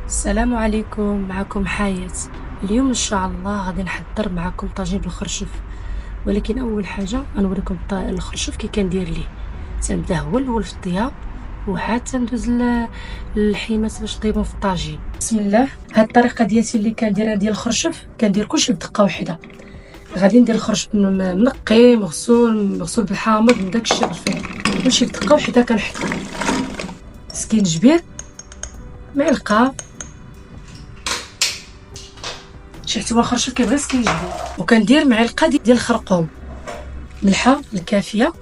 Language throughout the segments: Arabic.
السلام عليكم، معكم حياة. اليوم ان شاء الله غادي نحضر معكم طاجين بالخرشف، ولكن اول حاجه غنوريكم الخرشف كي كندير ليه. تنبدا هو الاول في الطياب وعاد تندوز للحيمات باش طيبهم في الطاجين. بسم الله. هاد الطريقه ديالتي اللي كنديرها ديال الخرشف، كندير كلشي بدقه واحده. غادي ندير الخرشف منقي مغسول بالحامض من داك الشيء الفيه، كلشي بدقه واحده. كنحط سكينجبير، معلقه، شفتي هو الخرشف كيبغي سكينجبير، وكندير معلقه ديال الخرقوم، ملحه الكافيه،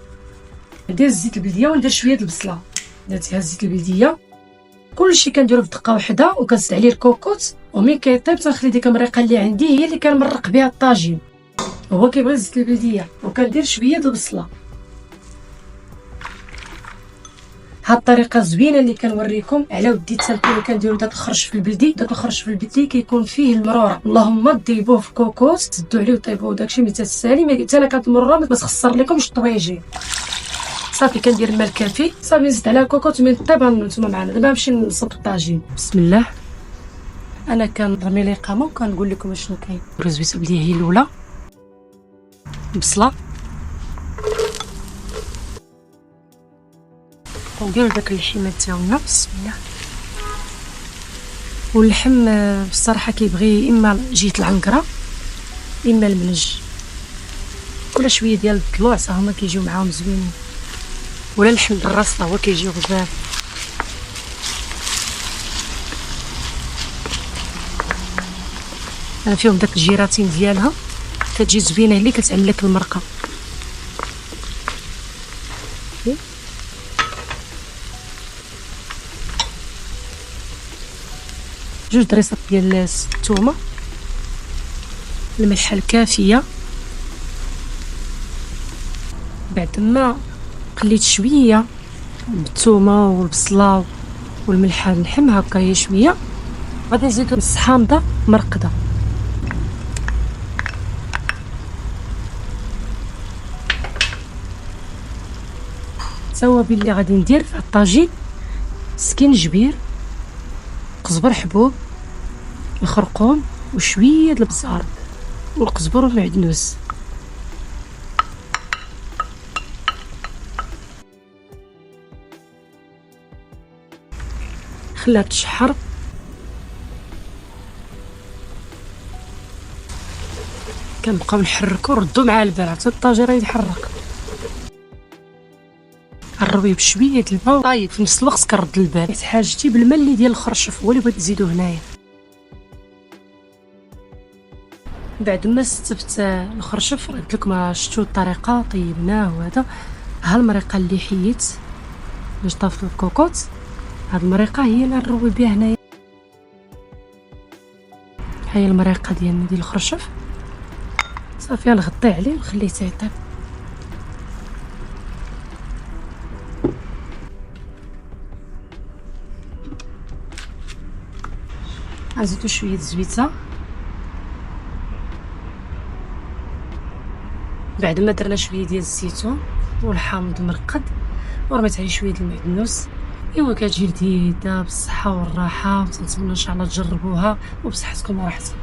ندير الزيت البلديه وندير شويه البصله. درتها الزيت البلديه، كلشي كنديرو بدقه واحده، وكنزيد عليه الكوكوط. ومن كيطيب تنخلي ديك المريقه اللي عندي هي اللي كنمرق بها الطاجين، وهو كيبغي الزيت البلديه. وكندير شويه البصله. هاد الطريقه زوينه اللي كنوريكم على ودي تسالكم كنديروا داك الخرشف البلدي. داك الخرشف البلدي كيكون فيه المروره، اللهم طيبوه في كوكوط، تزدوا عليه وطيبوه داكشي ملي تتسالي. ما قلت انا كتمروا ما تخسر لكمش الطويجين. صافي كندير الماء الكافي، صافي نزيد عليها الكوكوط من طيب. نتوما معنا دابا نمشي نصب الطاجين. بسم الله. انا كنرمي الاقامه وكنقول لكم شنو كاين. الرزويته بلديه هي الاولى، بصله، ونديرو داك اللحم تاعنا. بسم الله. واللحم بصراحه كيبغي اما جهه العنكره اما المنج، ولا شويه ديال الضلوع حتى هما كيجيو معاهم زوينين، ولا اللحم بالراس هو كيجيو بزاف. انا فيهم داك الجيراتين ديالها كتجي زوينه اللي كتعمل لك المرقه. جوج دريسات ديال الثومه، الملحه الكافيه. بعد ما قليت شويه بالثومه والبصله والملحه اللحم هكا هي شويه، غادي نزيدو نص حامضه مرقده. التوابل اللي غادي ندير في الطاجين: سكينجبير، قزبر حبوب، الخرقوم، وشويه البزار والقزبر والمعدنوس. خليها تشحر. كنبقاو نحركو ردو مع البال حتى الطاجين راه يتحرك. عربيه بشويه الماء طايب في نفس الوقت كنرد البال حيت حاجتي بالماء اللي ديال الخرشف هو اللي بغيت نزيدو هنايا. بعد ما ستفت الخرشف قلت لكم شفتوا الطريقه طيبناه. وهذا ها المريقه اللي حيت باش طاف الكوكوط، هاد المريقه هي اللي نروي بها هنايا. هاي المريقه ديالنا ديال الخرشف. صافي نغطي عليه ونخليه يطيب. غنزيدو شويه الزويته. بعد ما درنا شويه ديال الزيتون والحامض المرقد ورميت عليه شويه المعدنوس. ايوا كتجي لذيذه بالصحه والراحه، وتنتمنى ان شاء الله تجربوها وبصحتكم وراحتكم.